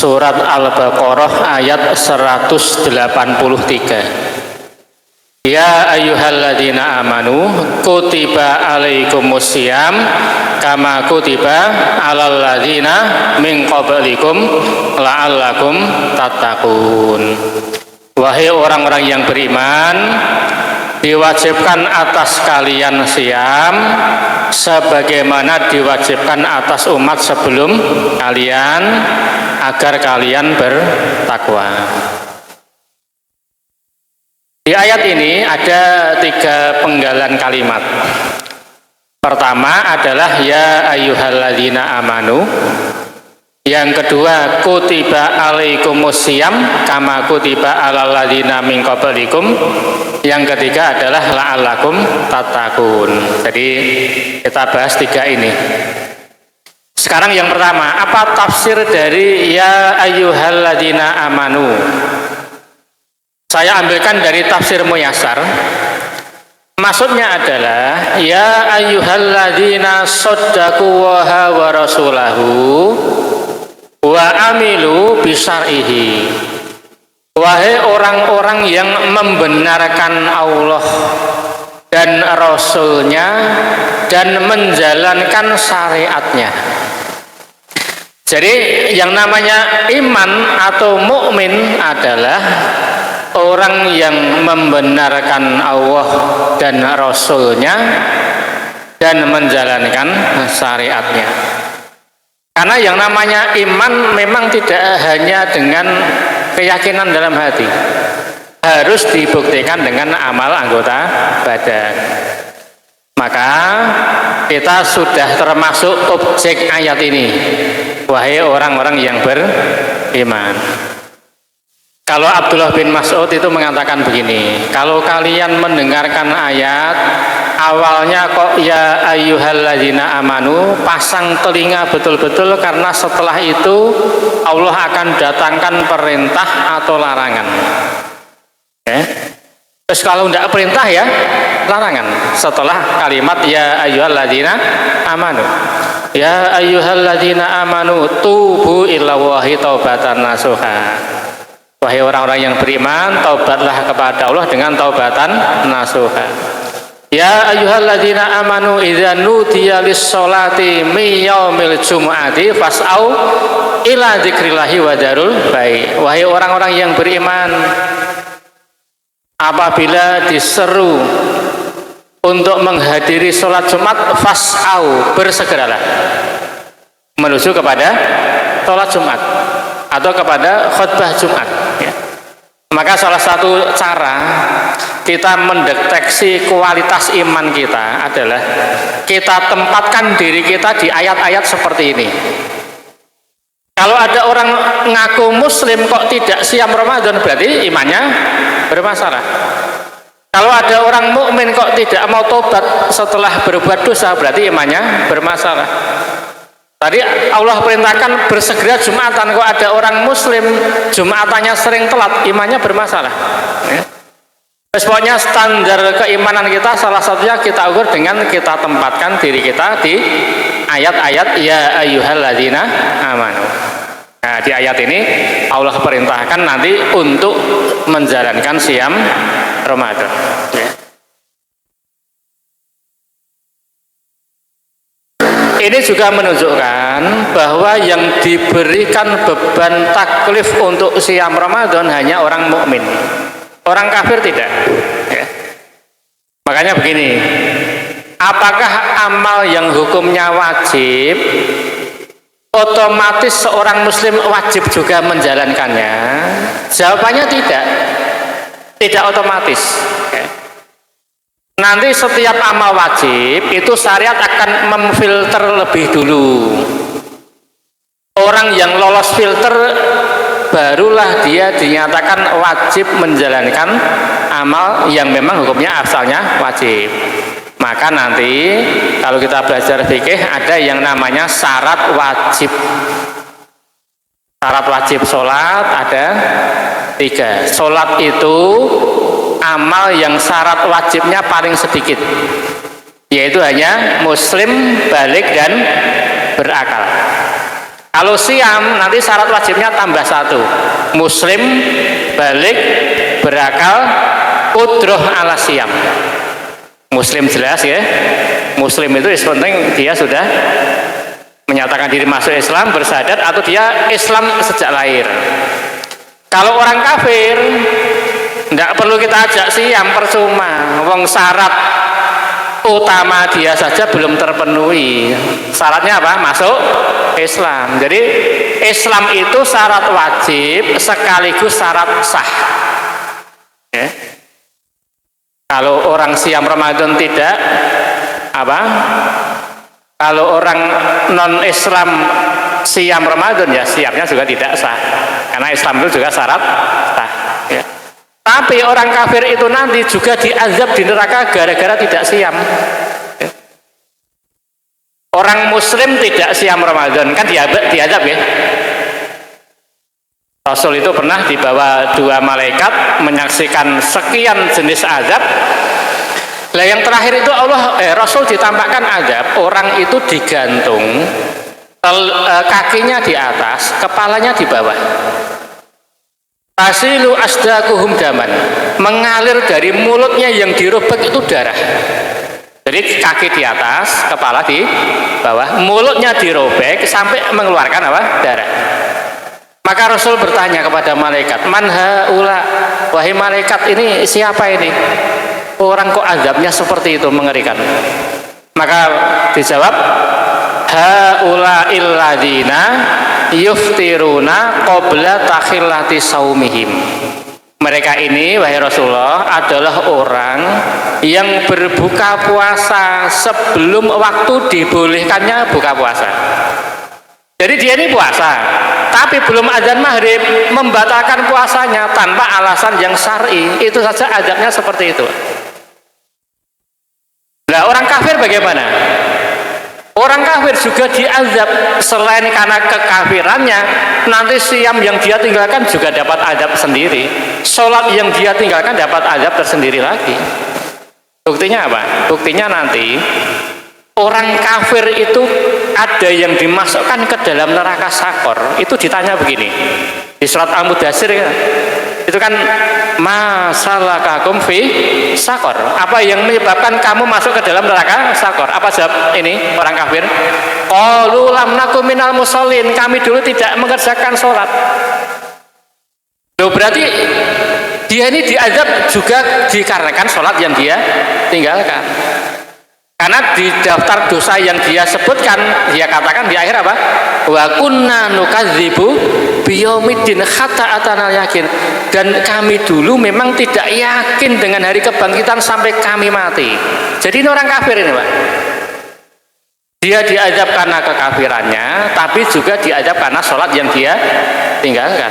Surat Al-Baqarah ayat 183. Ya ayyuhalladzina amanu kutiba alaikumusiyam kama kutiba alal ladzina min qablikum la'allakum tattaqun. Wahai orang-orang yang beriman, diwajibkan atas kalian siam sebagaimana diwajibkan atas umat sebelum kalian agar kalian bertakwa. Di ayat ini ada 3 penggalan kalimat. Pertama adalah ya ayyuhalladzina amanu. Yang kedua kutiba alaikumusiyam kama kutiba alal ladzina min qablikum. Yang ketiga adalah la'allakum tattaqun. Jadi kita bahas 3 ini. Sekarang yang pertama, apa tafsir dari ya ayyuhalladzina amanu? Saya ambilkan dari tafsir Muyassar. Maksudnya adalah ya ayyuhalladzina shaddaqu wa rasulahu wa amilu bisyar'ihi. Wahai orang-orang yang membenarkan Allah dan Rasulnya dan menjalankan syariatnya. Jadi yang namanya iman atau mukmin adalah orang yang membenarkan Allah dan Rasulnya dan menjalankan syariatnya. Karena yang namanya iman memang tidak hanya dengan keyakinan dalam hati, harus dibuktikan dengan amal anggota badan. Maka kita sudah termasuk objek ayat ini, wahai orang-orang yang beriman. Kalau Abdullah bin Mas'ud itu mengatakan begini, kalau kalian mendengarkan ayat awalnya kok ya ayyuhalladzina amanu, pasang telinga betul-betul karena setelah itu Allah akan datangkan perintah atau larangan. Terus kalau tidak perintah ya larangan setelah kalimat ya ayyuhalladzina amanu. Ya ayyuhalladzina amanu tubu ilallahi taubatan nasuha. Wahai orang-orang yang beriman, taubatlah kepada Allah dengan taubatan nasuha. Ya ayyuhalladzina amanu idza nudiya lis-sholati min yaumil jumu'ati fas'au ila dzikrillahi wa dzarul bai'. Wahai orang-orang yang beriman, apabila diseru untuk menghadiri sholat Jumat, fas'au, bersegeralah menuju kepada sholat Jumat atau kepada khutbah Jumat. Maka salah satu cara kita mendeteksi kualitas iman kita adalah kita tempatkan diri kita di ayat-ayat seperti ini. Kalau ada orang ngaku muslim kok tidak siam Ramadan, berarti imannya bermasalah. Kalau ada orang mukmin kok tidak mau tobat setelah berbuat dosa, berarti imannya bermasalah. Tadi Allah perintahkan bersegera Jumatan, kok ada orang muslim Jumatannya sering telat, imannya bermasalah. Pokoknya standar keimanan kita salah satunya kita ukur dengan kita tempatkan diri kita di ayat-ayat ya ayyuhalladzina amanu. Nah, di ayat ini Allah perintahkan nanti untuk menjalankan siam Ramadan. Ini juga menunjukkan bahwa yang diberikan beban taklif untuk siam Ramadan hanya orang mukmin. Orang kafir tidak. Makanya begini, apakah amal yang hukumnya wajib otomatis seorang muslim wajib juga menjalankannya? Jawabannya tidak. Tidak otomatis. Nanti setiap amal wajib itu syariat akan memfilter lebih dulu. Orang yang lolos filter barulah dia dinyatakan wajib menjalankan amal yang memang hukumnya asalnya wajib. Maka nanti kalau kita belajar fikih ada yang namanya syarat wajib. Syarat wajib sholat ada 3. Sholat itu amal yang syarat wajibnya paling sedikit, yaitu hanya muslim, balik dan berakal. Kalau siam nanti syarat wajibnya tambah 1, muslim, balik, berakal, qudroh ala siam. Muslim jelas ya, muslim itu penting dia sudah menyatakan diri masuk Islam, bersyahadat, atau dia Islam sejak lahir. Kalau orang kafir tidak perlu kita ajak siam, percuma, wong syarat utama dia saja belum terpenuhi. Syaratnya apa? Masuk Islam. Jadi Islam itu syarat wajib sekaligus syarat sah ya. Kalau orang siam Ramadan tidak apa, kalau orang non Islam siam Ramadan ya siamnya juga tidak sah, karena Islam itu juga syarat sah ya. Tapi orang kafir itu nanti juga diazab di neraka gara-gara tidak siam. Orang muslim tidak siam Ramadan kan diazab ya. Rasul itu pernah dibawa 2 malaikat menyaksikan sekian jenis azab. Lah yang terakhir itu Rasul ditampakkan azab, orang itu digantung, kakinya di atas, kepalanya di bawah. Tasilu asdaquhum daman, mengalir dari mulutnya yang dirobek itu darah. Jadi kaki di atas, kepala di bawah, mulutnya dirobek sampai mengeluarkan apa? Darah. Maka Rasul bertanya kepada malaikat, man haula, wahai malaikat ini siapa ini? Orang kok azabnya seperti itu, mengerikan. Maka dijawab, haula illadzina yuftiruna qabla takhillati saumihim. Mereka ini wahai Rasulullah adalah orang yang berbuka puasa sebelum waktu dibolehkannya buka puasa. Jadi dia ini puasa, tapi belum azan maghrib membatalkan puasanya tanpa alasan yang syar'i. Itu saja azabnya seperti itu. Nah, orang kafir bagaimana? Orang kafir juga diazab, selain karena kekafirannya, nanti siam yang dia tinggalkan juga dapat azab sendiri. Sholat yang dia tinggalkan dapat azab tersendiri lagi. Buktinya apa? Buktinya nanti orang kafir itu ada yang dimasukkan ke dalam neraka sakor. Itu ditanya begini di surat Al-Mudaththir ya. Itu kan masalakakum fi sakor, apa yang menyebabkan kamu masuk ke dalam neraka sakor? Apa jawab ini orang kafir? Qalu lam nakum minal musallin, kami dulu tidak mengerjakan sholat. Loh, berarti dia ini diazab juga dikarenakan sholat yang dia tinggalkan. Karena di daftar dosa yang dia sebutkan, dia katakan di akhir apa? Wa kunna nukadzibu biyaumiddin hatta atanal yakin. Dan kami dulu memang tidak yakin dengan hari kebangkitan sampai kami mati. Jadi ini orang kafir ini, Pak. Dia diazab karena kekafirannya, tapi juga diazab karena sholat yang dia tinggalkan.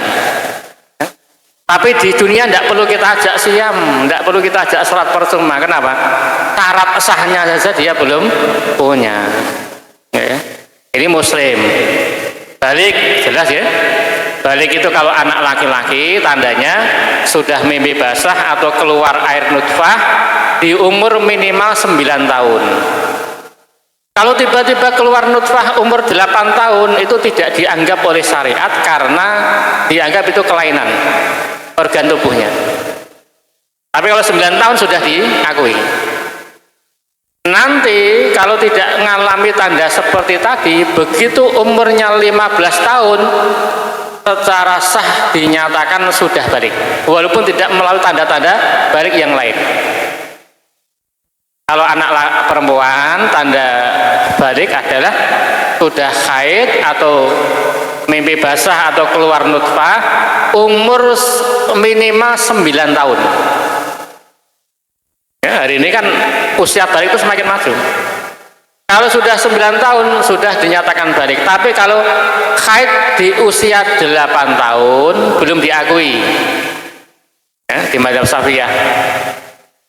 Tapi di dunia tidak perlu kita ajak siam, tidak perlu kita ajak sholat percuma. Kenapa? Syarat sahnya saja dia belum punya. Ya. Ini muslim. Balik, jelas ya. Balik itu kalau anak laki-laki tandanya sudah mimpi basah atau keluar air nutfah di umur minimal 9 tahun. Kalau tiba-tiba keluar nutfah umur 8 tahun itu tidak dianggap oleh syariat karena dianggap itu kelainan organ tubuhnya. Tapi kalau 9 tahun sudah diakui. Nanti kalau tidak mengalami tanda seperti tadi, begitu umurnya 15 tahun secara sah dinyatakan sudah balik, walaupun tidak melalui tanda-tanda balik yang lain. Kalau anak perempuan tanda balik adalah sudah haid atau mimpi basah atau keluar nutfah umur minimal 9 tahun. Ya, hari ini kan usia balik itu semakin maju. Kalau sudah 9 tahun sudah dinyatakan balik. Tapi kalau haid di usia 8 tahun belum diakui ya, di mazhab Syafi'iyah.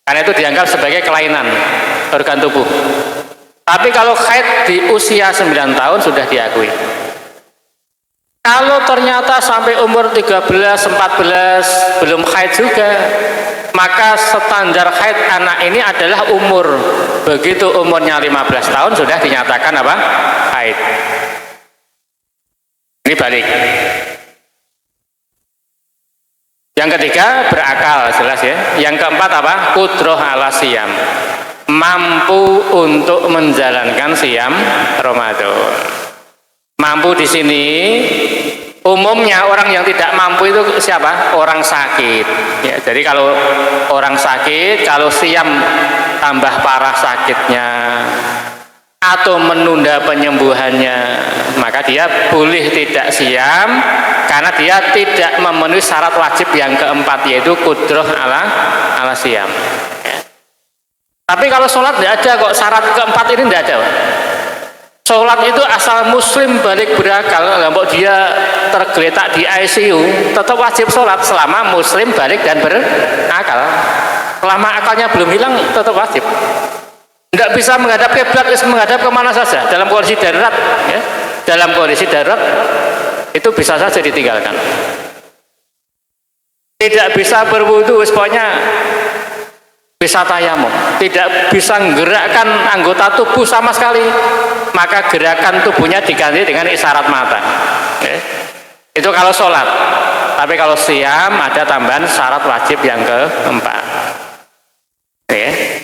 Karena itu dianggap sebagai kelainan organ tubuh. Tapi kalau haid di usia 9 tahun sudah diakui. Kalau ternyata sampai umur 13, 14 belum haid juga, maka standar haid anak ini adalah umur. Begitu umurnya 15 tahun sudah dinyatakan apa? Haid. Ini balik. Yang ketiga berakal, jelas ya. Yang keempat apa? Qudroh ala siyam, mampu untuk menjalankan siyam Ramadan. Mampu di sini umumnya orang yang tidak mampu itu siapa? Orang sakit. Ya, jadi kalau orang sakit, kalau siyam tambah parah sakitnya atau menunda penyembuhannya, maka dia boleh tidak siyam karena dia tidak memenuhi syarat wajib yang keempat, yaitu qudroh ala siyam. Ya. Tapi kalau sholat tidak ada kok, syarat keempat ini tidak ada. Sholat itu asal muslim balik berakal, kalau dia tergeletak di ICU tetap wajib sholat selama muslim balik dan berakal. Selama akalnya belum hilang tetap wajib. Tidak bisa menghadap kiblat, menghadap kemana saja dalam kondisi darurat. Ya. Dalam kondisi darurat itu bisa saja ditinggalkan. Tidak bisa berwudu, pokoknya bisa tayamum, tidak bisa menggerakkan anggota tubuh sama sekali, maka gerakan tubuhnya diganti dengan isyarat mata. Ya. Itu kalau sholat. Tapi kalau siyam ada tambahan syarat wajib yang keempat. Ya.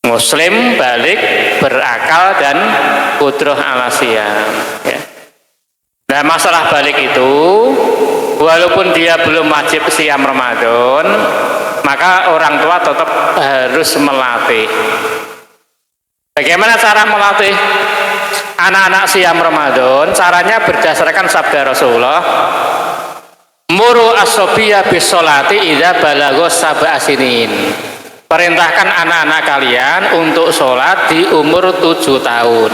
Muslim balik berakal dan qudroh ala siyam. Ya. Nah, masalah balik itu walaupun dia belum wajib siyam Ramadan, maka orang tua tetap harus melatih. Bagaimana cara melatih anak-anak siyam Ramadan? Caranya berdasarkan sabda Rasulullah, muru as-sobiyya bis-sholati idza balagha sab'a sinin. Perintahkan anak-anak kalian untuk sholat di umur 7 tahun.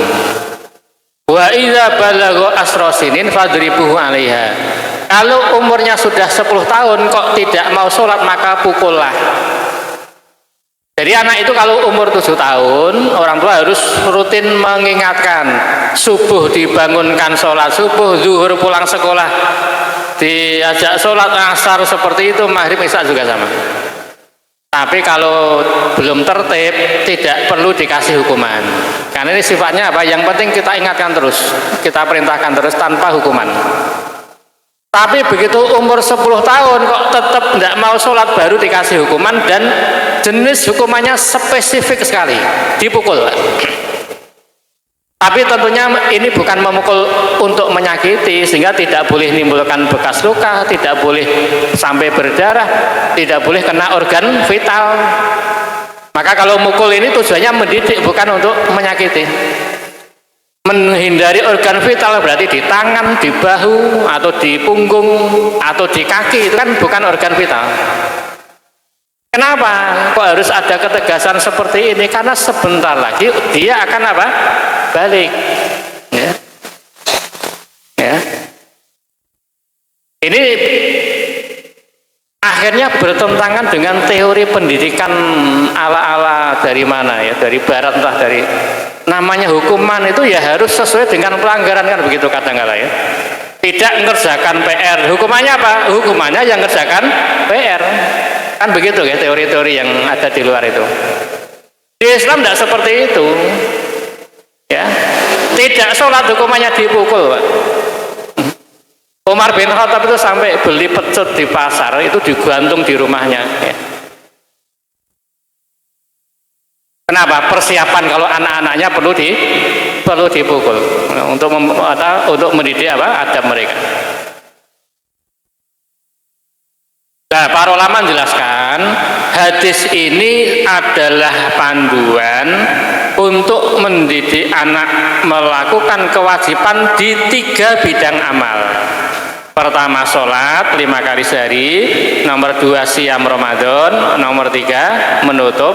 Wa idza balagha asra sinin fadribuhu 'alaiha. Kalau umurnya sudah 10 tahun kok tidak mau sholat, maka pukullah. Jadi anak itu kalau umur 7 tahun, orang tua harus rutin mengingatkan. Subuh dibangunkan sholat subuh, zuhur pulang sekolah diajak sholat asar seperti itu, maghrib isya juga sama. Tapi kalau belum tertib, tidak perlu dikasih hukuman. Karena ini sifatnya apa? Yang penting kita ingatkan terus, kita perintahkan terus tanpa hukuman. Tapi begitu umur 10 tahun kok tetap tidak mau sholat, baru dikasih hukuman, dan jenis hukumannya spesifik sekali, dipukul. Tapi tentunya ini bukan memukul untuk menyakiti, sehingga tidak boleh menimbulkan bekas luka, tidak boleh sampai berdarah, tidak boleh kena organ vital. Maka kalau mukul ini tujuannya mendidik, bukan untuk menyakiti. Menghindari organ vital berarti di tangan, di bahu, atau di punggung, atau di kaki, itu kan bukan organ vital. Kenapa kok harus ada ketegasan seperti ini? Karena sebentar lagi dia akan apa? Balik. Ya. Ya. Ini akhirnya bertentangan dengan teori pendidikan ala-ala dari mana ya? Dari barat, entah dari namanya hukuman itu ya harus sesuai dengan pelanggaran, kan begitu kadang-kala ya. Tidak mengerjakan PR, hukumannya apa? Hukumannya yang mengerjakan PR. Kan begitu ya teori-teori yang ada di luar itu. Di Islam tidak seperti itu. Ya. Tidak sholat hukumannya dipukul, Pak. Umar bin Khattab itu sampai beli pecut di pasar itu digantung di rumahnya. Ya. Kenapa? Persiapan kalau anak-anaknya perlu dipukul untuk mendidik apa? Adab mereka. Nah, para ulama menjelaskan hadis ini adalah panduan untuk mendidik anak melakukan kewajiban di 3 bidang amal. Pertama sholat 5 kali sehari, nomor 2 siyam Ramadan, nomor 3 menutup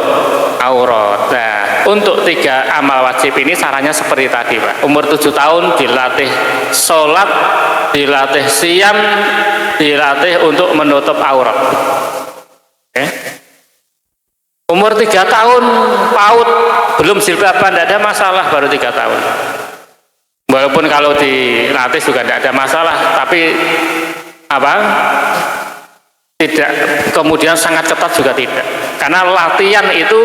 aurat. Nah, untuk 3 amal wajib ini caranya seperti tadi, Pak. Umur 7 tahun dilatih sholat, dilatih siyam, dilatih untuk menutup aurat. Okay. Umur 3 tahun PAUD belum jilbaban, tidak ada masalah, baru 3 tahun. Walaupun kalau dilatih juga tidak ada masalah, tapi apa? Tidak kemudian sangat ketat juga tidak. Karena latihan itu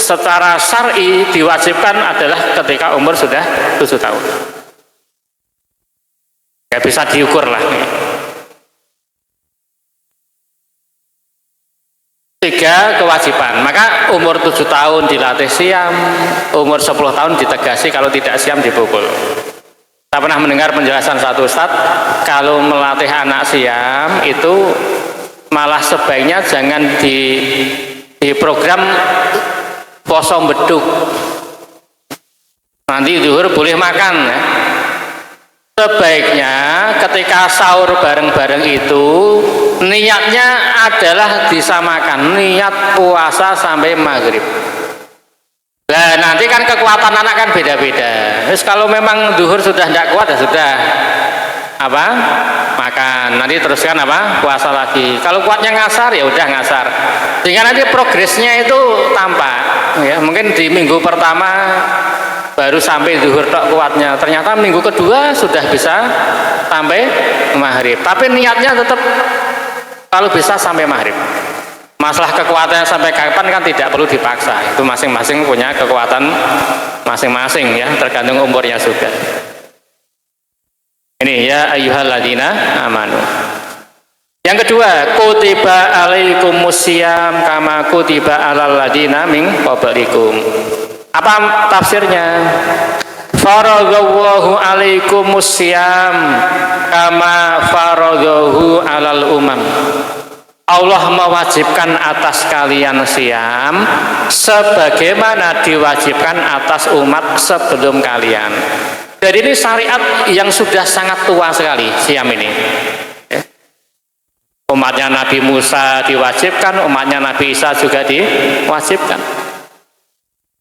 secara syar'i diwajibkan adalah ketika umur sudah 7 tahun. nggak bisa diukur lah. 3 kewajiban. Maka umur 7 tahun dilatih siam, umur 10 tahun ditegasi, kalau tidak siam dipukul. Saya pernah mendengar penjelasan satu ustadz, kalau melatih anak siam itu malah sebaiknya jangan di program poso beduk. Nanti zuhur boleh makan ya. Sebaiknya ketika sahur bareng-bareng itu niatnya adalah disamakan, niat puasa sampai maghrib. Nah nanti kan kekuatan anak kan beda-beda. Terus kalau memang zuhur sudah tidak kuat ya sudah apa makan, nanti teruskan apa puasa lagi. Kalau kuatnya ngasar ya udah ngasar, sehingga nanti progresnya itu tampak ya. Mungkin di minggu pertama baru sampai zuhur tok kuatnya, ternyata minggu kedua sudah bisa sampai maghrib, tapi niatnya tetap kalau bisa sampai maghrib. Masalah kekuatannya sampai kapan kan tidak perlu dipaksa, itu masing-masing punya kekuatan masing-masing ya, tergantung umurnya sudah. Ini ya ayyuhalladzina amanu. Yang kedua, kutiba alaikumusiyam kama kutiba alal ladzina min qablikum. Apa tafsirnya? Faradallahu alaikumusiyam kama faradahu alal umam. Allah mewajibkan atas kalian siam sebagaimana diwajibkan atas umat sebelum kalian. Jadi ini syariat yang sudah sangat tua sekali siam ini. Umatnya Nabi Musa diwajibkan, umatnya Nabi Isa juga diwajibkan.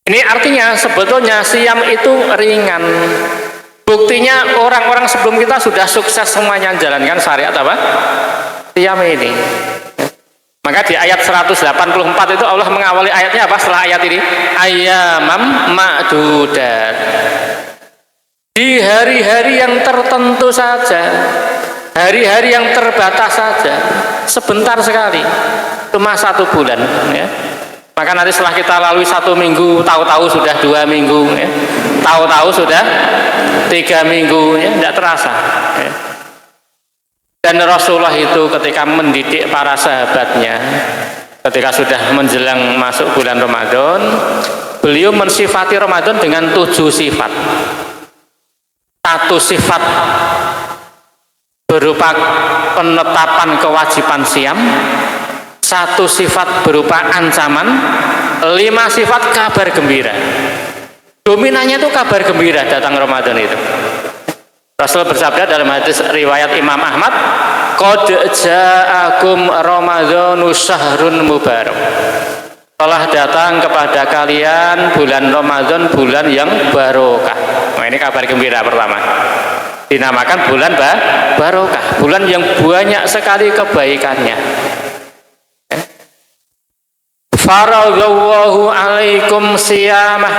Ini artinya sebetulnya siam itu ringan. Buktinya orang-orang sebelum kita sudah sukses semuanya menjalankan syariat apa? Siam ini. Maka di ayat 184 itu Allah mengawali ayatnya apa setelah ayat ini? Ayyamam ma'dudat. Di hari-hari yang tertentu saja, hari-hari yang terbatas saja, sebentar sekali, cuma 1 bulan ya. Maka nanti setelah kita lalui 1 minggu, tahu-tahu sudah 2 minggu ya. Tahu-tahu sudah 3 minggu ya, tidak terasa ya. Dan Rasulullah itu ketika mendidik para sahabatnya ketika sudah menjelang masuk bulan Ramadan, beliau mensifati Ramadan dengan 7 sifat. 1 sifat berupa penetapan kewajiban siam, 1 sifat berupa ancaman, 5 sifat kabar gembira. Dominannya itu kabar gembira datang Ramadan itu. Rasul bersabda dalam hadis riwayat Imam Ahmad, qad ja'akum Ramadhanu syahrun mubarak. Telah datang kepada kalian bulan Ramadan, bulan yang barokah. Nah, ini kabar gembira pertama. Dinamakan bulan barokah, bulan yang banyak sekali kebaikannya. Faradallahu alaikum siyamah.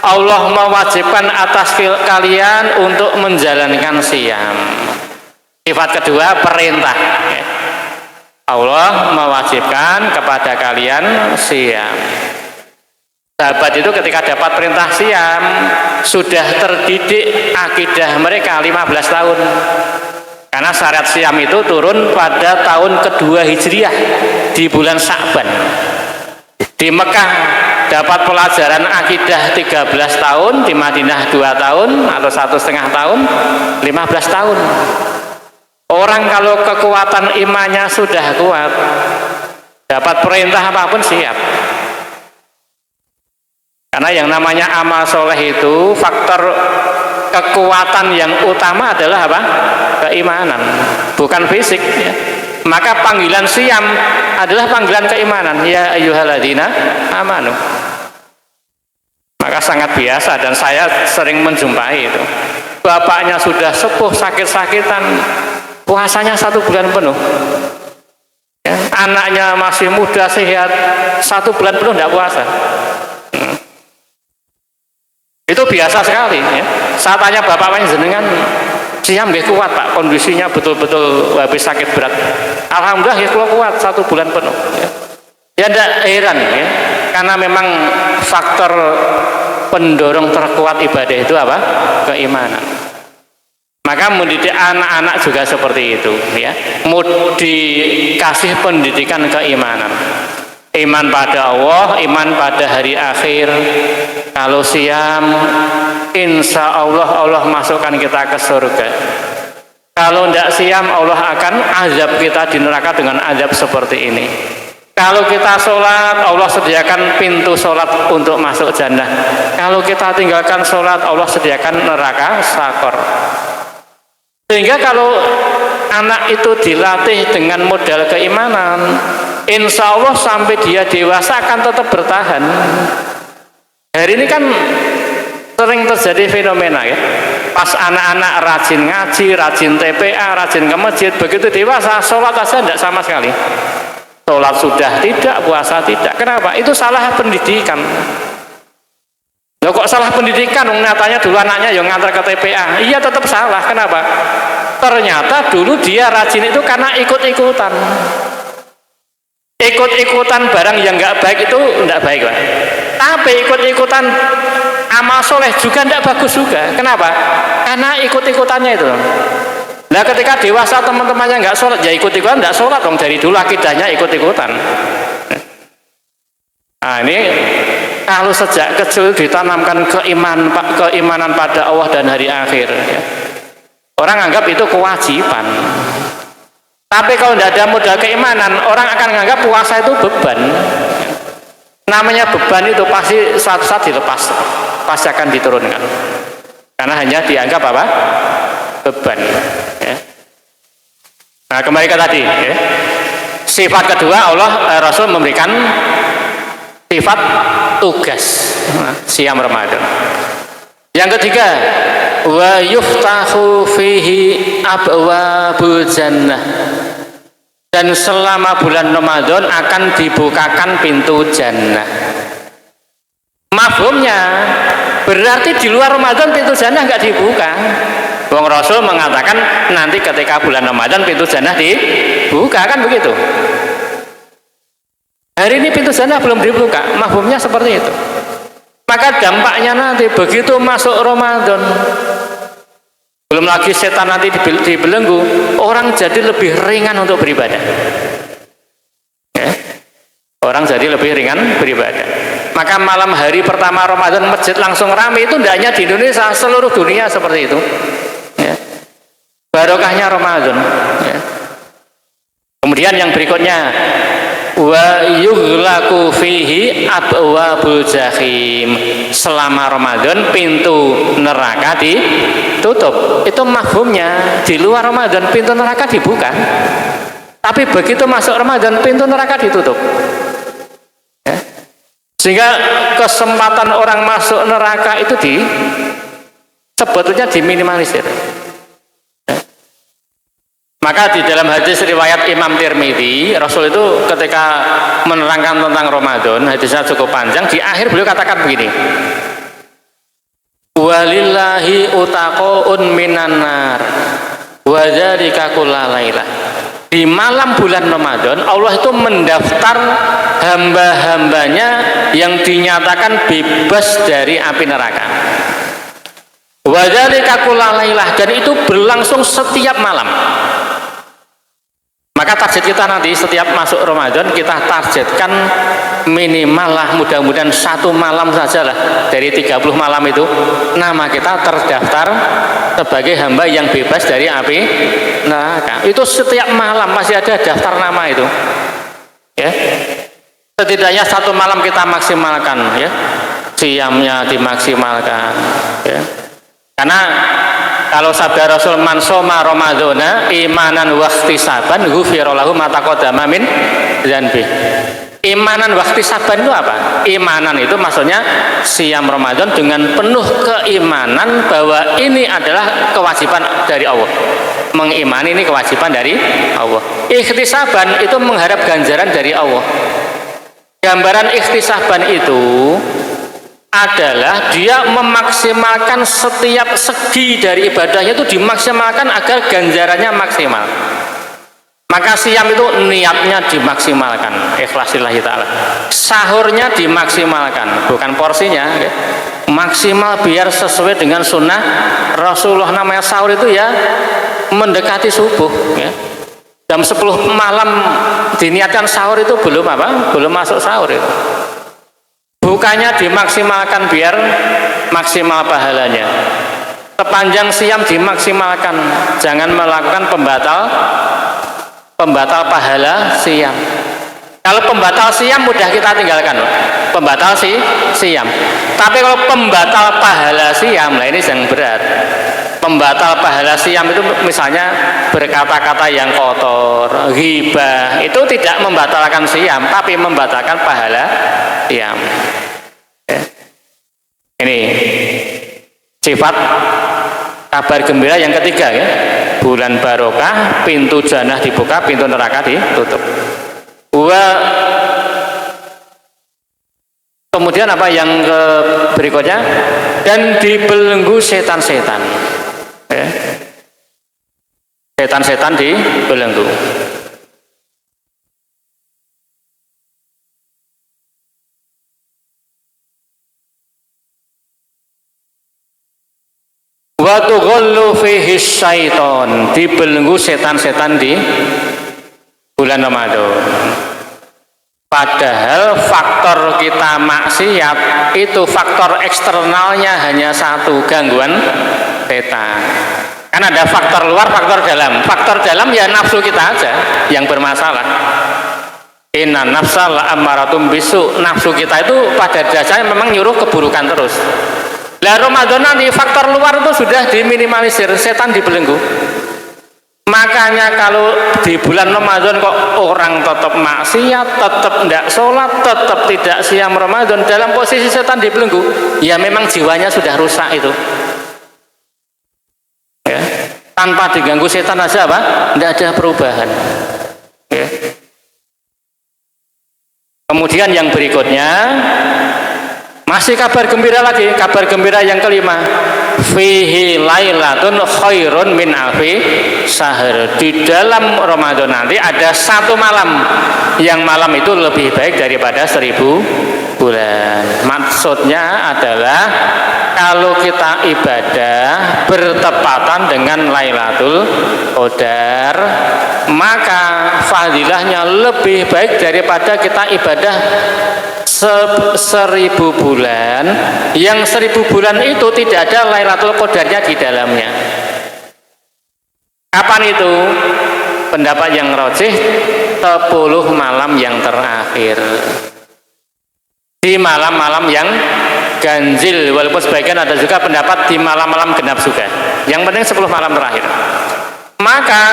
Allah mewajibkan atas kalian untuk menjalankan siam. Sifat kedua perintah. Allah mewajibkan kepada kalian siam. Sahabat itu ketika dapat perintah siam sudah terdidik akidah mereka 15 tahun. Karena syariat siam itu turun pada tahun kedua Hijriah di bulan Sya'ban. Di Mekah dapat pelajaran akidah 13 tahun, di Madinah 2 tahun atau 1,5 tahun, 15 tahun. Orang kalau kekuatan imannya sudah kuat, dapat perintah apapun siap. Karena yang namanya amal soleh itu faktor kekuatan yang utama adalah apa? Keimanan, bukan fisik ya. Maka panggilan siam adalah panggilan keimanan, ya ayyuhalladzina amanu. Maka sangat biasa dan saya sering menjumpai itu. Bapaknya sudah sepuh sakit-sakitan, puasanya 1 bulan penuh. Ya, anaknya masih muda sehat, 1 bulan penuh tidak puasa. Itu biasa sekali ya. Saya tanya bapaknya jenengan siam nggih kuat Pak, kondisinya betul-betul habis sakit berat. Alhamdulillah ya kuat 1 bulan penuh. Ya tidak heran ya, karena memang faktor pendorong terkuat ibadah itu apa? Keimanan. Maka mendidik anak-anak juga seperti itu, ya. Mau dikasih pendidikan keimanan, iman pada Allah, iman pada hari akhir. Kalau siam, insya Allah masukkan kita ke surga. Kalau tidak siam, Allah akan azab kita di neraka dengan azab seperti ini. Kalau kita sholat, Allah sediakan pintu sholat untuk masuk jannah. Kalau kita tinggalkan sholat, Allah sediakan neraka sakor. Sehingga kalau anak itu dilatih dengan modal keimanan, insya Allah sampai dia dewasa akan tetap bertahan. Hari ini kan sering terjadi fenomena, ya. Pas anak-anak rajin ngaji, rajin TPA, rajin ke masjid, begitu dewasa sholat aja tidak sama sekali. Sholat sudah tidak, puasa tidak. Kenapa? Itu salah pendidikan. Loh, kok salah pendidikan? Nyatanya dulu anaknya yang ngantar ke TPA. Iya, tetap salah. Kenapa? Ternyata dulu dia rajin itu karena ikut-ikutan. Ikut-ikutan barang yang nggak baik itu nggak baik, Pak. Tapi ikut-ikutan amal soleh juga tidak bagus juga. Kenapa? Karena ikut-ikutannya itu. Nah, ketika dewasa teman-temannya nggak sholat, ya ikut-ikutan nggak sholat dong. Dari dulu akidahnya ikut-ikutan. Nah, ini kalau sejak kecil ditanamkan keimanan pada Allah dan hari akhir, ya. Orang anggap itu kewajiban. Tapi kalau tidak ada modal keimanan, orang akan menganggap puasa itu beban. Namanya beban itu pasti suatu saat dilepas, pasti akan diturunkan. Karena hanya dianggap apa? Beban. Ya. Nah, kembali ke tadi, ya. Sifat kedua, Rasul memberikan sifat tugas siam Ramadan. Yang ketiga, wa yuftahu fihi abwabul jannah, dan selama bulan Ramadan akan dibukakan pintu jannah. Mafhumnya berarti di luar Ramadan pintu jannah nggak dibuka. Wong Rasul mengatakan nanti ketika bulan Ramadan pintu jannah dibuka, kan begitu. Hari ini pintu jannah belum dibuka, mafhumnya seperti itu. Maka dampaknya nanti begitu masuk Ramadan, belum lagi setan nanti dibelenggu, orang jadi lebih ringan untuk beribadah. Ya. Orang jadi lebih ringan beribadah. Maka malam hari pertama Ramadan masjid langsung ramai, itu tidak hanya di Indonesia, seluruh dunia seperti itu. Ya. Barokahnya Ramadan. Ya. Kemudian yang berikutnya, wa yughlaqu fihi abwabul jahim, selama Ramadan pintu neraka ditutup. Itu mafhumnya di luar Ramadan pintu neraka dibuka, tapi begitu masuk Ramadan pintu neraka ditutup, ya. Sehingga kesempatan orang masuk neraka itu sebetulnya diminimalisir. Maka di dalam hadis riwayat Imam Tirmidzi, Rasul itu ketika menerangkan tentang Ramadan, hadisnya cukup panjang, di akhir beliau katakan begini, walillahi utaqoun minan nar wa dzalika kullalailah. Di malam bulan Ramadan Allah itu mendaftar hamba-hambanya yang dinyatakan bebas dari api neraka. Wa dzalika kullalailah, dan itu berlangsung setiap malam. Maka target kita nanti setiap masuk Ramadan, kita targetkan minimal lah, mudah-mudahan satu malam saja lah dari 30 malam itu, nama kita terdaftar sebagai hamba yang bebas dari api neraka. Itu setiap malam masih ada daftar nama itu, ya. Setidaknya satu malam kita maksimalkan, ya. Siamnya dimaksimalkan, ya. Karena kalau sabda Rasul, man soma Ramadhana imanan wa ihtisaban ghufira lahu ma taqaddama min dzanbi. Imanan wa ihtisaban itu apa? Imanan itu maksudnya siam Ramadan dengan penuh keimanan bahwa ini adalah kewajiban dari Allah. Mengimani ini kewajiban dari Allah. Ihtisaban itu mengharap ganjaran dari Allah. Gambaran ihtisaban itu adalah dia memaksimalkan setiap segi dari ibadahnya, itu dimaksimalkan agar ganjarannya maksimal. Maka siam itu niatnya dimaksimalkan, ikhlasillahi ta'ala. Sahurnya dimaksimalkan, bukan porsinya, ya. maksimal biar sesuai dengan sunnah Rasulullah. Namanya sahur itu ya mendekati subuh ya. Jam 10 malam diniatkan sahur itu belum masuk sahur itu. Bukannya dimaksimalkan biar maksimal pahalanya. Sepanjang siam dimaksimalkan, jangan melakukan pembatal pahala siam. Kalau pembatal siam mudah kita tinggalkan loh. Pembatal siam. Tapi kalau pembatal pahala siam, nah ini yang berat. Pembatal pahala siam itu misalnya berkata-kata yang kotor, ghibah, itu tidak membatalkan siam, tapi membatalkan pahala siam. Ya. Ini sifat kabar gembira yang ketiga ya. Bulan barokah, pintu jannah dibuka, pintu neraka ditutup. Kemudian apa yang berikutnya? Dan dibelenggu setan-setan. Ya. Setan-setan dibelenggu. Wa tughallu fihi syaiton, dibelenggu setan-setan di bulan Ramadan. Padahal faktor kita maksiat itu faktor eksternalnya hanya satu, gangguan setan. Kan ada faktor luar, faktor dalam. Faktor dalam ya nafsu kita aja yang bermasalah. Inna nafsa la'amaratum bisu. Nafsu kita itu pada dasarnya memang nyuruh keburukan terus. Lah Ramadan nanti faktor luar itu sudah diminimalisir, setan dibelenggu. Makanya kalau di bulan Ramadan kok orang tetap maksiat, tetap tidak sholat, tetap tidak siam Ramadan, dalam posisi setan dibelenggu, ya memang jiwanya sudah rusak itu. Ya. Tanpa diganggu setan aja apa? Tidak ada perubahan. Ya. Kemudian yang berikutnya masih kabar gembira lagi, kabar gembira yang kelima. Fihi lailatun khairun min alfi syahr. Di dalam Ramadan nanti ada satu malam, yang malam itu lebih baik daripada 1000 bulan. Maksudnya adalah kalau kita ibadah bertepatan dengan Lailatul Qadar, maka fadilahnya lebih baik daripada kita ibadah 1000 bulan, yang 1000 bulan itu tidak ada Lailatul Qadarnya di dalamnya. Kapan itu? Pendapat yang rajih 10 malam yang terakhir, di malam-malam yang ganjil, walaupun sebagian ada juga pendapat di malam-malam genap juga. Yang penting 10 malam terakhir. Maka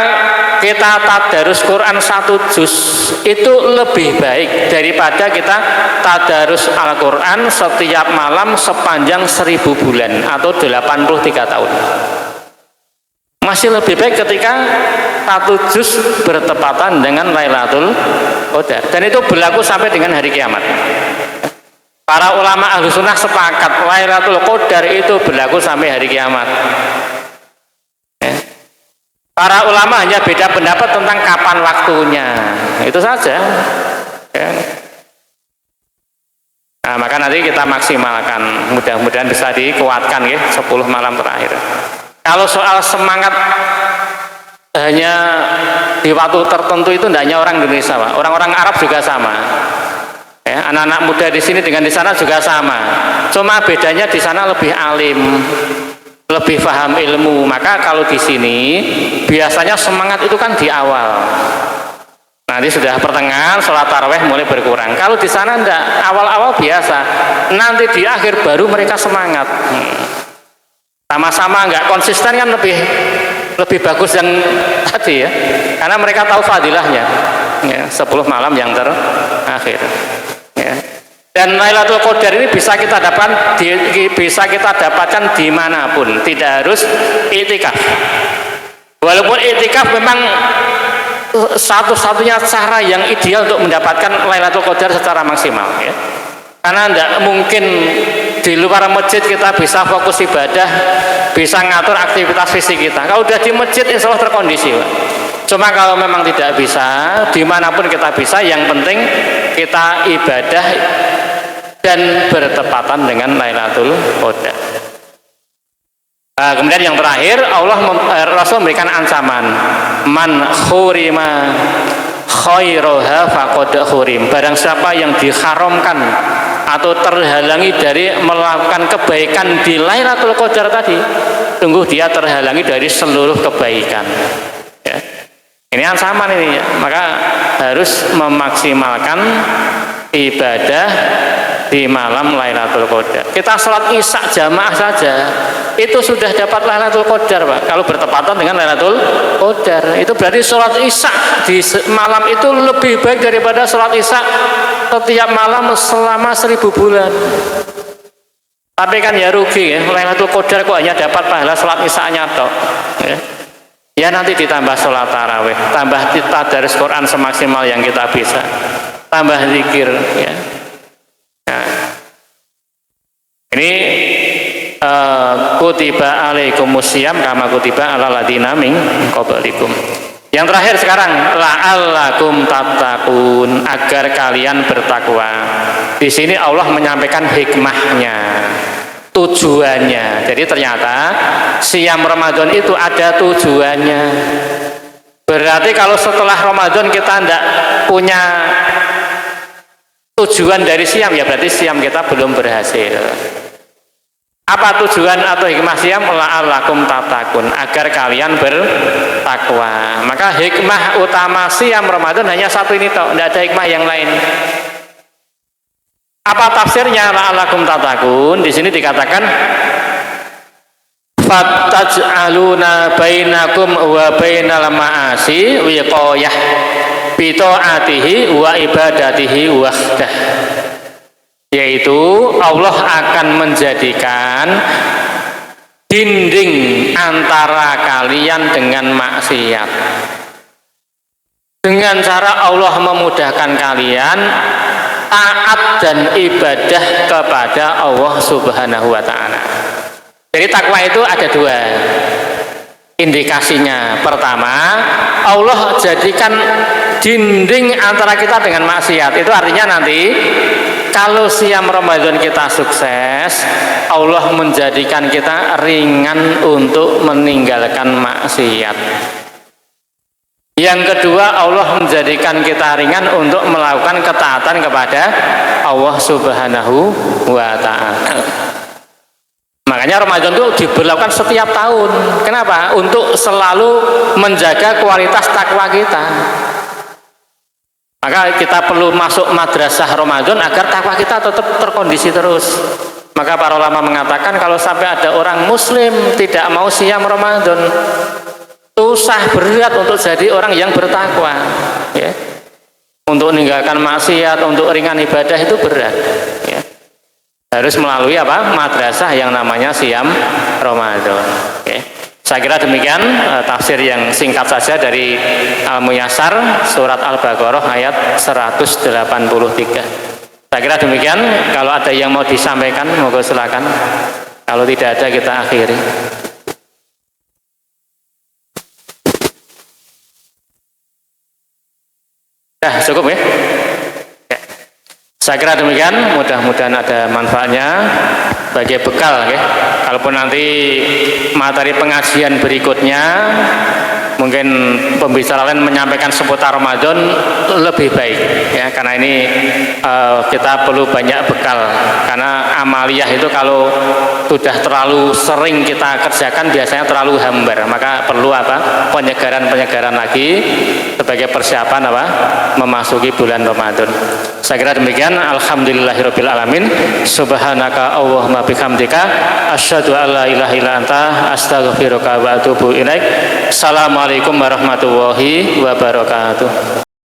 kita tadarus Quran 1 juz itu lebih baik daripada kita tadarus Al-Quran setiap malam sepanjang 1000 bulan atau 83 tahun. Masih lebih baik ketika 1 juz bertepatan dengan Lailatul Qadar, dan itu berlaku sampai dengan hari kiamat. Para ulama ahlu sunnah sepakat Lailatul Qadar itu berlaku sampai hari kiamat. Para ulama hanya beda pendapat tentang kapan waktunya, itu saja. Nah, maka nanti kita maksimalkan, mudah-mudahan bisa dikuatkan ya 10 malam terakhir. Kalau soal semangat hanya di waktu tertentu itu tidak hanya orang Indonesia, Pak. Orang-orang Arab juga sama. Ya, anak-anak muda di sini dengan di sana juga sama. Cuma bedanya di sana lebih alim, lebih paham ilmu. Maka kalau di sini biasanya semangat itu kan di awal. Nanti sudah pertengahan sholat taraweh mulai berkurang. Kalau di sana enggak, awal-awal biasa. Nanti di akhir baru mereka semangat. Sama-sama enggak konsisten kan lebih bagus yang tadi ya. Karena mereka tahu fadilahnya. Ya, 10 malam yang terakhir. Ya. Dan Lailatul Qadar ini bisa kita dapatkan dimanapun, tidak harus iktikaf. Walaupun iktikaf memang satu-satunya cara yang ideal untuk mendapatkan Lailatul Qadar secara maksimal. Ya. Karena tidak mungkin di luar masjid kita bisa fokus ibadah, bisa ngatur aktivitas fisik kita. Kalau udah di masjid insya Allah terkondisi, Pak. Cuma kalau memang tidak bisa, dimanapun kita bisa, yang penting kita ibadah dan bertepatan dengan Lailatul Qadar. Kemudian yang terakhir, Rasul memberikan ancaman, man khurima khairaha faqad khurim. Barang siapa yang diharamkan atau terhalangi dari melakukan kebaikan di Lailatul Qadar tadi, sungguh dia terhalangi dari seluruh kebaikan. Ya. Ini ancaman ini, maka harus memaksimalkan ibadah di malam Lailatul Qadar. Kita sholat isya jamaah saja itu sudah dapat Lailatul Qadar, Pak. Kalau bertepatan dengan Lailatul Qadar, itu berarti sholat isya di malam itu lebih baik daripada sholat isya setiap malam selama 1000 bulan. Tapi kan ya rugi ya, Lailatul Qadar kok hanya dapat pahala sholat isya-nya tok. Ya nanti ditambah sholat tarawih, tambah tadarus Quran semaksimal yang kita bisa, tambah zikir ya. Nah, ini kutiba alaikumusiyam kama kutiba alal ladzina min qablikum. Yang terakhir sekarang, la'allakum tattaqun, agar kalian bertakwa. Di sini Allah menyampaikan hikmahnya, tujuannya. Jadi ternyata siam Ramadan itu ada tujuannya. Berarti kalau setelah Ramadan kita tidak punya tujuan dari siam, ya berarti siam kita belum berhasil. Apa tujuan atau hikmah siam? La'allakum tattaqun, agar kalian bertakwa. Maka hikmah utama siam Ramadan hanya satu ini toh, tidak ada hikmah yang lain. Apa tafsirnya la'allakum tattaqun? Di sini dikatakan fataj'aluna bainakum wa bainal ma'asi wiqayah bi ta'atihi wa ibadatihi wahdah. Yaitu Allah akan menjadikan dinding antara kalian dengan maksiat. Dengan cara Allah memudahkan kalian taat dan ibadah kepada Allah Subhanahu wa ta'ala. Jadi takwa itu ada dua indikasinya. Pertama, Allah jadikan dinding antara kita dengan maksiat. Itu artinya nanti kalau siam Ramadan kita sukses, Allah menjadikan kita ringan untuk meninggalkan maksiat. Yang kedua, Allah menjadikan kita ringan untuk melakukan ketaatan kepada Allah Subhanahu wa ta'ala. Makanya Ramadan itu diberlakukan setiap tahun. Kenapa? Untuk selalu menjaga kualitas takwa kita. Maka kita perlu masuk madrasah Ramadan agar takwa kita tetap terkondisi terus. Maka para ulama mengatakan kalau sampai ada orang muslim tidak mau siam Ramadan, susah, berat untuk jadi orang yang bertakwa ya. Untuk meninggalkan maksiat, untuk ringan ibadah itu berat ya. Harus melalui apa? Madrasah yang namanya siam Ramadan ya. Saya kira demikian tafsir yang singkat saja dari Al-Muyassar surat Al-Baqarah ayat 183. Saya kira demikian. Kalau ada yang mau disampaikan, monggo silakan. Kalau tidak ada, kita akhiri. Cukup ya? Saya kira demikian, mudah-mudahan ada manfaatnya sebagai bekal ya. Kalaupun nanti materi pengajian berikutnya mungkin pembicara lain menyampaikan seputar Ramadan lebih baik ya, karena ini kita perlu banyak bekal, karena amaliyah itu kalau sudah terlalu sering kita kerjakan biasanya terlalu hambar, maka perlu apa? Penyegaran lagi sebagai persiapan apa? Memasuki bulan Ramadan. Saya kira demikian. Alhamdulillahirabbil alamin. Subhanaka Allahumma bihamdika asyhadu an la ilaha illa anta astaghfiruka wa atubu ilaik. Assalamualaikum warahmatullahi wabarakatuh.